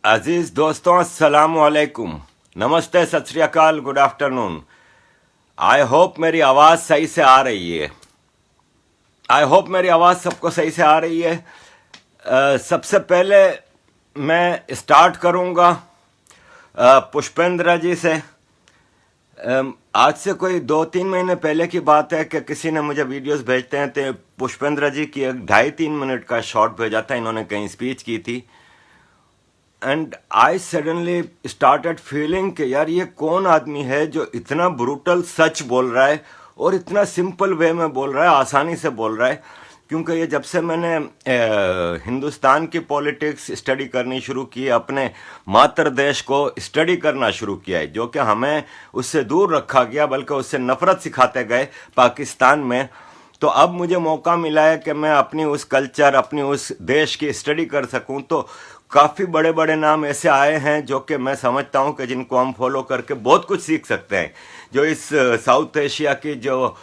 अजीज दोस्तों, अस्सलाम वालेकुम, नमस्ते, सत श्री अकाल, गुड आफ्टरनून। आई होप मेरी आवाज़ सही से आ रही है। आई होप मेरी आवाज़ सबको सही से आ रही है। सबसे पहले मैं स्टार्ट करूँगा पुष्पेंद्र जी से। आज से कोई 2-3 महीने पहले की बात है कि किसी ने मुझे वीडियोस भेजते हैं तो पुष्पेंद्र जी की एक 2.5-3 मिनट का शॉर्ट भेजा था। इन्होंने कहीं स्पीच की थी and I suddenly started feeling कि यार ये कौन आदमी है जो इतना ब्रूटल सच बोल रहा है और इतना सिंपल वे में बोल रहा है, आसानी से बोल रहा है। क्योंकि ये जब से मैंने हिंदुस्तान की पॉलिटिक्स स्टडी करनी शुरू की, अपने मातृ देश को स्टडी करना शुरू किया है, जो कि हमें उससे दूर रखा गया, बल्कि उससे नफरत सिखाते गए पाकिस्तान में। तो अब मुझे मौका मिला है कि मैं अपनी उस कल्चर, अपनी उस देश की स्टडी कर सकूं। तो काफ़ी बड़े बड़े नाम ऐसे आए हैं जो कि मैं समझता हूं कि जिनको हम फॉलो करके बहुत कुछ सीख सकते हैं। जो इस साउथ एशिया की, जो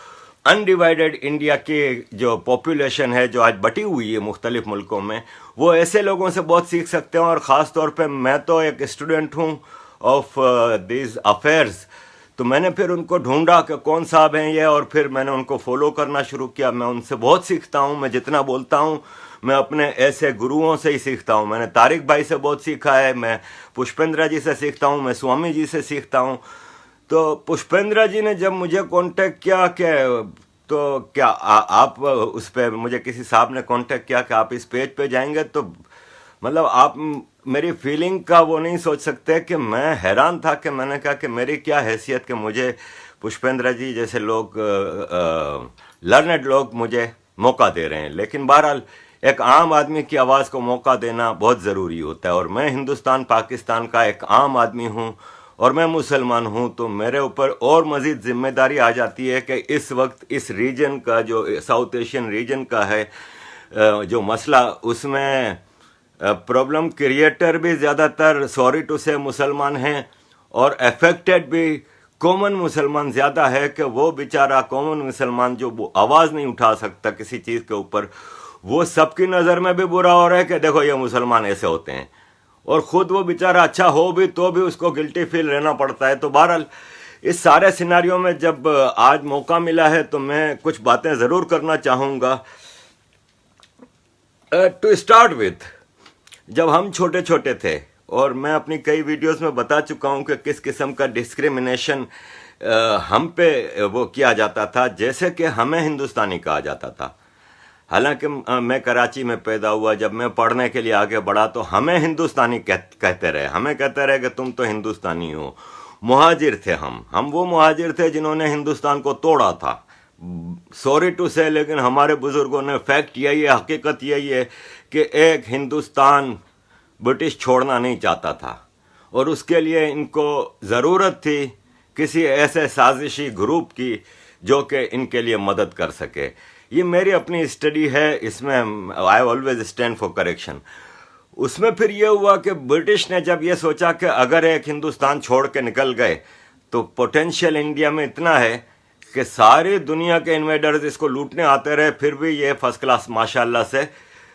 अनडिवाइडेड इंडिया की जो पॉपुलेशन है, जो आज बटी हुई है मुख्तलिफ मुल्कों में, वो ऐसे लोगों से बहुत सीख सकते हैं। और ख़ास तौर पे मैं तो एक स्टूडेंट हूँ ऑफ दिस अफेयर्स। तो मैंने फिर उनको ढूंढा कि कौन साहब हैं ये, और फिर मैंने उनको फॉलो करना शुरू किया। मैं उनसे बहुत सीखता हूँ। मैं जितना बोलता हूँ मैं अपने ऐसे गुरुओं से ही सीखता हूँ। मैंने तारिक भाई से बहुत सीखा है, मैं पुष्पेंद्र जी से सीखता हूँ, मैं स्वामी जी से सीखता हूँ। तो पुष्पेंद्र जी ने जब मुझे कांटेक्ट किया कि तो क्या आप उस पर, मुझे किसी साहब ने कांटेक्ट किया कि आप इस पेज पे जाएंगे, तो मतलब आप मेरी फीलिंग का वो नहीं सोच सकते कि मैं हैरान था। कि मैंने कहा कि मेरी क्या हैसियत कि मुझे पुष्पेंद्र जी जैसे लोग, लर्नेड लोग मुझे मौका दे रहे हैं। लेकिन बहरहाल एक आम आदमी की आवाज़ को मौका देना बहुत ज़रूरी होता है। और मैं हिंदुस्तान पाकिस्तान का एक आम आदमी हूँ और मैं मुसलमान हूँ, तो मेरे ऊपर और मज़ीद जिम्मेदारी आ जाती है कि इस वक्त इस रीजन का, जो साउथ एशियन रीजन का है जो मसला, उसमें प्रॉब्लम क्रिएटर भी ज़्यादातर, सॉरी टू से, मुसलमान हैं, और अफेक्टेड भी कॉमन मुसलमान ज़्यादा है। कि वो बेचारा कॉमन मुसलमान जो वो आवाज़ नहीं उठा सकता किसी चीज़ के ऊपर, वो सबकी नज़र में भी बुरा हो रहा है कि देखो ये मुसलमान ऐसे होते हैं, और ख़ुद वो बेचारा अच्छा हो भी तो भी उसको गिल्टी फील रहना पड़ता है। तो बहरहाल इस सारे सिनारियों में जब आज मौका मिला है तो मैं कुछ बातें ज़रूर करना चाहूँगा। टू स्टार्ट विथ, जब हम छोटे छोटे थे, और मैं अपनी कई वीडियोस में बता चुका हूँ कि किस किस्म का डिस्क्रिमिनेशन हम पे वो किया जाता था। जैसे कि हमें हिंदुस्तानी कहा जाता था। हालांकि मैं कराची में पैदा हुआ, जब मैं पढ़ने के लिए आगे बढ़ा तो हमें हिंदुस्तानी कहते रहे। हमें कहते रहे कि तुम तो हिंदुस्तानी हो। मुहाजिर थे हम वो मुहाजिर थे जिन्होंने हिंदुस्तान को तोड़ा था। सॉरी टू से, लेकिन हमारे बुजुर्गों ने, फैक्ट यही है, हकीकत यही है कि एक हिंदुस्तान ब्रिटिश छोड़ना नहीं चाहता था, और उसके लिए इनको ज़रूरत थी किसी ऐसे साजिशी ग्रुप की जो कि इनके लिए मदद कर सके। ये मेरी अपनी स्टडी है, इसमें I always stand for correction. उसमें फिर ये हुआ कि ब्रिटिश ने जब ये सोचा कि अगर एक हिंदुस्तान छोड़ के निकल गए तो पोटेंशियल इंडिया में इतना है कि सारी दुनिया के इन्वेडर्स इसको लूटने आते रहे, फिर भी ये फर्स्ट क्लास माशाल्लाह से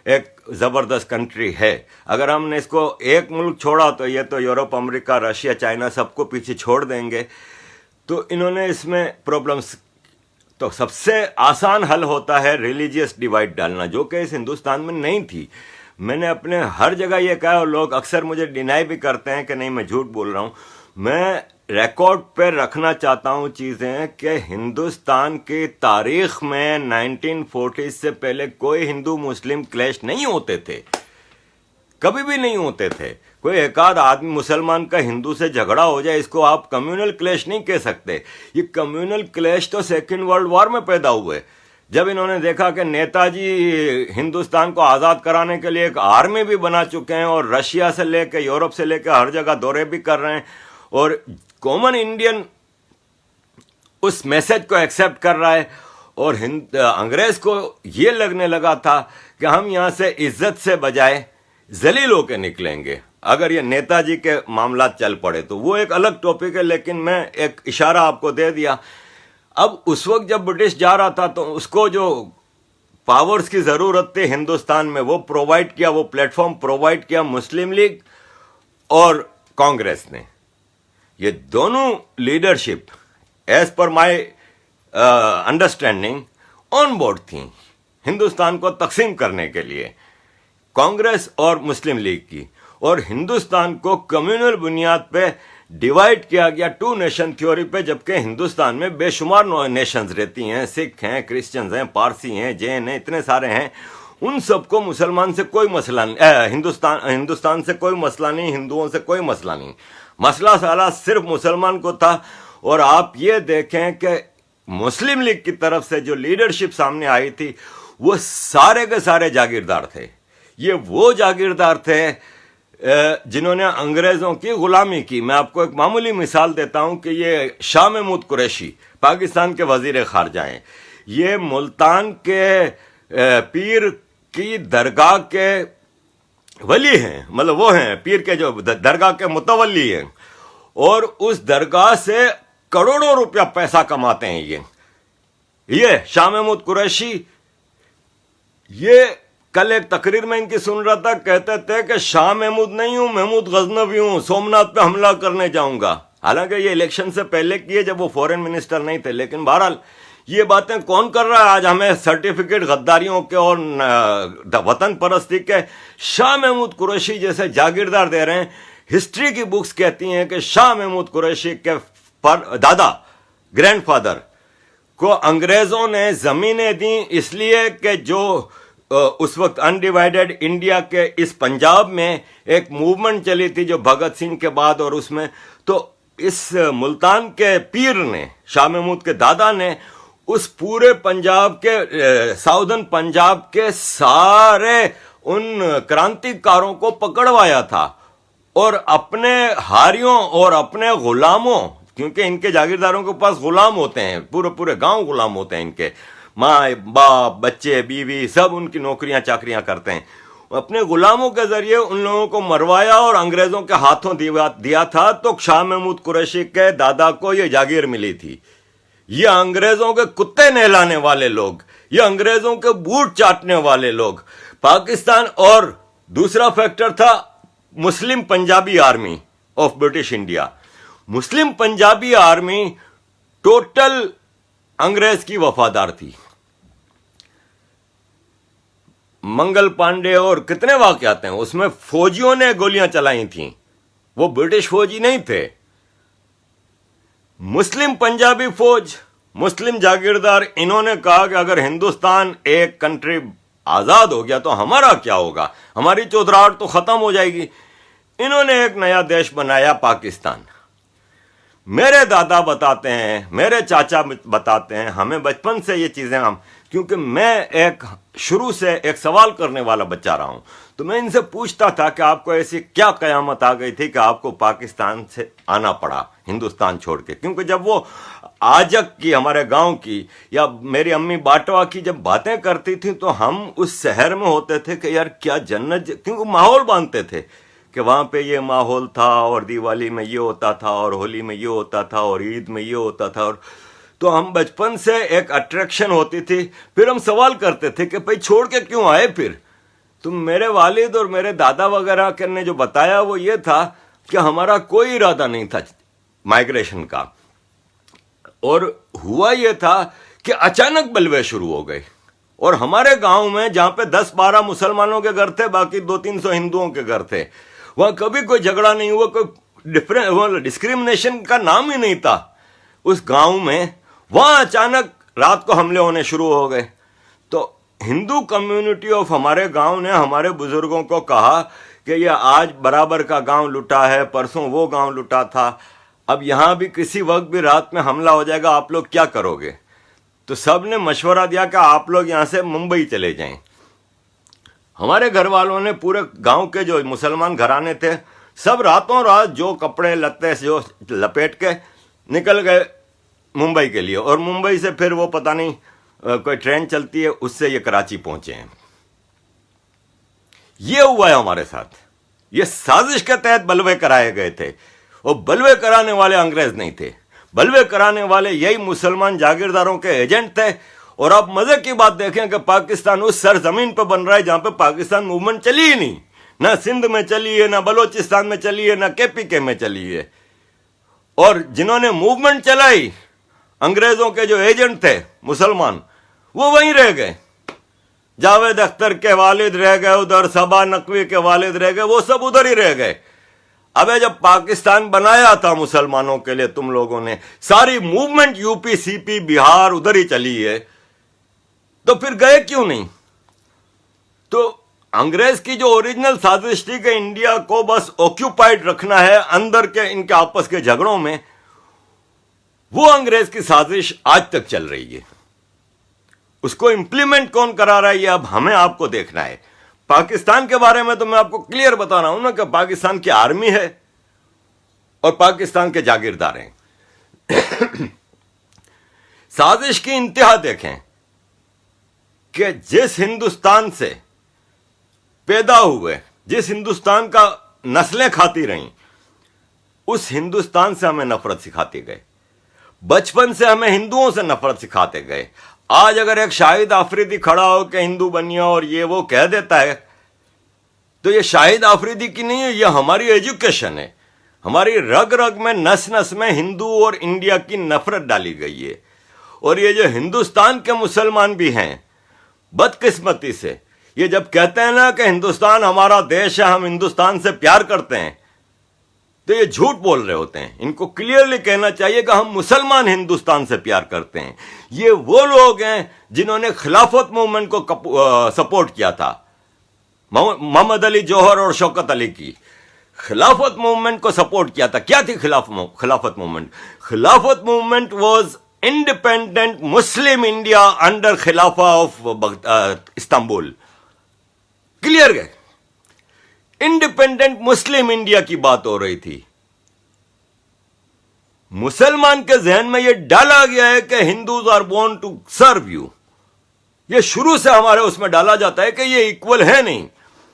एक ज़बरदस्त कंट्री है। अगर हमने इसको एक मुल्क छोड़ा तो ये तो यूरोप, अमेरिका, रशिया, चाइना सबको पीछे छोड़ देंगे। तो इन्होंने इसमें प्रॉब्लम्स, तो सबसे आसान हल होता है रिलीजियस डिवाइड डालना, जो कि इस हिंदुस्तान में नहीं थी। मैंने अपने हर जगह ये कहा, और लोग अक्सर मुझे डिनाई भी करते हैं कि नहीं मैं झूठ बोल रहा हूँ। मैं रिकॉर्ड पे रखना चाहता हूँ चीज़ें कि हिंदुस्तान की तारीख में 1940 से पहले कोई हिंदू मुस्लिम क्लैश नहीं होते थे, कभी भी नहीं होते थे। कोई एक आध आदमी मुसलमान का हिंदू से झगड़ा हो जाए, इसको आप कम्युनल क्लैश नहीं कह सकते। ये कम्युनल क्लैश तो सेकेंड वर्ल्ड वॉर में पैदा हुए, जब इन्होंने देखा कि नेताजी हिंदुस्तान को आज़ाद कराने के लिए एक आर्मी भी बना चुके हैं, और रशिया से लेकर, यूरोप से लेकर हर जगह दौरे भी कर रहे हैं, और कॉमन इंडियन उस मैसेज को एक्सेप्ट कर रहा है। और अंग्रेज़ को ये लगने लगा था कि हम यहाँ से इज्जत से बजाय जलील होकर निकलेंगे अगर ये नेताजी के मामला चल पड़े। तो वो एक अलग टॉपिक है, लेकिन मैं एक इशारा आपको दे दिया। अब उस वक्त जब ब्रिटिश जा रहा था तो उसको जो पावर्स की ज़रूरत थी हिंदुस्तान में, वो प्रोवाइड किया, वो प्लेटफॉर्म प्रोवाइड किया मुस्लिम लीग और कांग्रेस ने, ये दोनों leadership as per my understanding on board थी हिंदुस्तान को तकसीम करने के लिए, कांग्रेस और मुस्लिम लीग की, और हिंदुस्तान को कम्युनल बुनियाद पे डिवाइड किया गया टू नेशन थ्योरी पे, जबकि हिंदुस्तान में बेशुमार नेशंस रहती हैं, सिख हैं, क्रिश्चियंस हैं, पारसी हैं, जैन हैं, इतने सारे हैं। उन सबको मुसलमान से कोई मसला नहीं, हिंदुस्तान से कोई मसला नहीं, हिंदुओं से कोई मसला नहीं, मसला साला सिर्फ मुसलमान को था। और आप ये देखें कि मुस्लिम लीग की तरफ से जो लीडरशिप सामने आई थी वो सारे के सारे जागीरदार थे। ये वो जागीरदार थे जिन्होंने अंग्रेजों की गुलामी की। मैं आपको एक मामूली मिसाल देता हूं कि ये शाह महमूद कुरैशी पाकिस्तान के वजीर खारजा हैं, ये मुल्तान के पीर की दरगाह के वली हैं, मतलब वो हैं पीर के जो दरगाह के मुतवल्ली हैं, और उस दरगाह से करोड़ों रुपया पैसा कमाते हैं ये शाह महमूद कुरैशी। ये कल एक तकरीर में इनकी सुन रहा था, कहते थे कि शाह महमूद नहीं हूं, महमूद गजनवी हूं, सोमनाथ पे हमला करने जाऊंगा। हालांकि ये इलेक्शन से पहले किए जब वो फॉरेन मिनिस्टर नहीं थे, लेकिन बहरहाल ये बातें कौन कर रहा है आज हमें सर्टिफिकेट गद्दारियों के और वतन परस्ती के? शाह महमूद कुरैशी जैसे जागीरदार दे रहे हैं। हिस्ट्री की बुक्स कहती हैं कि शाह महमूद कुरैशी के दादा ग्रैंडफादर को अंग्रेजों ने जमीनें दी इसलिए कि जो उस वक्त अनडिवाइडेड इंडिया के इस पंजाब में एक मूवमेंट चली थी जो भगत सिंह के बाद, और उसमें तो इस मुल्तान के पीर ने, शाह महमूद के दादा ने, उस पूरे पंजाब के साउदर्न पंजाब के सारे उन क्रांतिकारों को पकड़वाया था, और अपने हारियों और अपने गुलामों, क्योंकि इनके जागीरदारों के पास गुलाम होते हैं, पूरे पूरे गांव गुलाम होते हैं इनके, माँ बाप बच्चे बीवी सब उनकी नौकरियां चाकरियां करते हैं, अपने गुलामों के जरिए उन लोगों को मरवाया और अंग्रेजों के हाथों दिया था। तो शाह महमूद कुरैशी के दादा को ये जागीर मिली थी। ये अंग्रेजों के कुत्ते नहलाने वाले लोग, ये अंग्रेजों के बूट चाटने वाले लोग पाकिस्तान। और दूसरा फैक्टर था Muslim Punjabi army of British India. Muslim Punjabi army total अंग्रेज की वफादार थी। मंगल पांडे और कितने वाकयात हैं उसमें फौजियों ने गोलियां चलाई थीं, वो ब्रिटिश फौजी नहीं थे। मुस्लिम पंजाबी फौज, मुस्लिम जागीरदार, इन्होंने कहा कि अगर हिंदुस्तान एक कंट्री आजाद हो गया तो हमारा क्या होगा, हमारी चौधराहट तो खत्म हो जाएगी। इन्होंने एक नया देश बनाया पाकिस्तान। मेरे दादा बताते हैं, मेरे चाचा बताते हैं, हमें बचपन से ये चीजें हम, क्योंकि मैं एक शुरू से एक सवाल करने वाला बच्चा रहा हूं, तो मैं इनसे पूछता था कि आपको ऐसी क्या कयामत आ गई थी कि आपको पाकिस्तान से आना पड़ा हिंदुस्तान छोड़ के। क्योंकि जब वो आजक की, हमारे गांव की, या मेरी अम्मी बाटवा की जब बातें करती थी तो हम उस शहर में होते थे कि यार क्या जन्नत, क्योंकि माहौल बांधते थे कि वहां पे ये माहौल था, और दिवाली में ये होता था, और होली में ये होता था, और ईद में ये होता था। और तो हम बचपन से एक अट्रैक्शन होती थी। फिर हम सवाल करते थे कि भाई छोड़ के क्यों आए फिर? तो मेरे वालिद और मेरे दादा वगैरह के ने जो बताया वो ये था कि हमारा कोई इरादा नहीं था माइग्रेशन का, और हुआ ये था कि अचानक बलवे शुरू हो गए। और हमारे गांव में जहां पे 10-12 मुसलमानों के घर थे, बाकी 200-300 हिंदुओं के घर थे, वहां कभी कोई झगड़ा नहीं हुआ, कोई डिस्क्रिमिनेशन का नाम ही नहीं था उस गांव में। वहां अचानक रात को हमले होने शुरू हो गए। तो हिंदू कम्युनिटी ऑफ हमारे गांव ने हमारे बुजुर्गों को कहा कि ये आज बराबर का गांव लुटा है, परसों वो गांव लुटा था, अब यहां भी किसी वक्त भी रात में हमला हो जाएगा, आप लोग क्या करोगे? तो सब ने मशवरा दिया कि आप लोग यहां से मुंबई चले जाएं। हमारे घर वालों ने, पूरे गांव के जो मुसलमान घराने थे, सब रातों रात जो कपड़े लत्ते जो लपेट के निकल गए मुंबई के लिए। और मुंबई से फिर वो पता नहीं कोई ट्रेन चलती है, उससे ये कराची पहुंचे हैं। ये हुआ है हमारे साथ। ये साजिश के तहत बलवे कराए गए थे, और बलवे कराने वाले अंग्रेज नहीं थे, बलवे कराने वाले यही मुसलमान जागीरदारों के एजेंट थे। और आप मजे की बात देखें कि पाकिस्तान उस सरजमीन पर बन रहा है जहां पे पाकिस्तान मूवमेंट चली ही नहीं, ना सिंध में चली है, ना बलोचिस्तान में चली है, ना केपीके में चली है। और जिन्होंने मूवमेंट चलाई, अंग्रेजों के जो एजेंट थे मुसलमान, वो वहीं रह गए। जावेद अख्तर के वालिद रह गए उधर, सबा नकवी के वालिद रह गए, वो सब उधर ही रह गए। अबे जब पाकिस्तान बनाया था मुसलमानों के लिए, तुम लोगों ने सारी मूवमेंट यूपी, सीपी, बिहार उधर ही चली है, तो फिर गए क्यों नहीं? तो अंग्रेज की जो ओरिजिनल साजिश थी कि इंडिया को बस ऑक्यूपाइड रखना है अंदर के इनके आपस के झगड़ों में, वो अंग्रेज की साजिश आज तक चल रही है। उसको इंप्लीमेंट कौन करा रहा है, ये अब हमें आपको देखना है। पाकिस्तान के बारे में तो मैं आपको क्लियर बता रहा हूं ना कि पाकिस्तान की आर्मी है और पाकिस्तान के जागीरदार हैं। साजिश की इंतहा देखें कि जिस हिंदुस्तान से पैदा हुए, जिस हिंदुस्तान का नस्लें खाती रहीं, उस हिंदुस्तान से हमें नफरत सिखाती गए। बचपन से हमें हिंदुओं से नफरत सिखाते गए। आज अगर एक शाहिद आफरीदी खड़ा हो के हिंदू बनिया और ये वो कह देता है, तो ये शाहिद आफरीदी की नहीं है, ये हमारी एजुकेशन है। हमारी रग रग में, नस नस में हिंदू और इंडिया की नफरत डाली गई है। और ये जो हिंदुस्तान के मुसलमान भी हैं, बदकिस्मती से ये जब कहते हैं ना कि हिंदुस्तान हमारा देश है, हम हिंदुस्तान से प्यार करते हैं, तो ये झूठ बोल रहे होते हैं। इनको क्लियरली कहना चाहिए कि हम मुसलमान हिंदुस्तान से प्यार करते हैं। ये वो लोग हैं जिन्होंने खिलाफत मूवमेंट को सपोर्ट किया था, मोहम्मद अली जौहर और शौकत अली की खिलाफत मूवमेंट को सपोर्ट किया था। क्या थी खिलाफत मूवमेंट? खिलाफत movement was independent Muslim India under खिलाफा ऑफ इस्तांबुल। क्लियर है? इंडिपेंडेंट मुस्लिम इंडिया की बात हो रही थी। मुसलमान के जहन में यह डाला गया है कि Hindus are born to serve you. यह शुरू से हमारे उसमें डाला जाता है कि ये इक्वल है नहीं।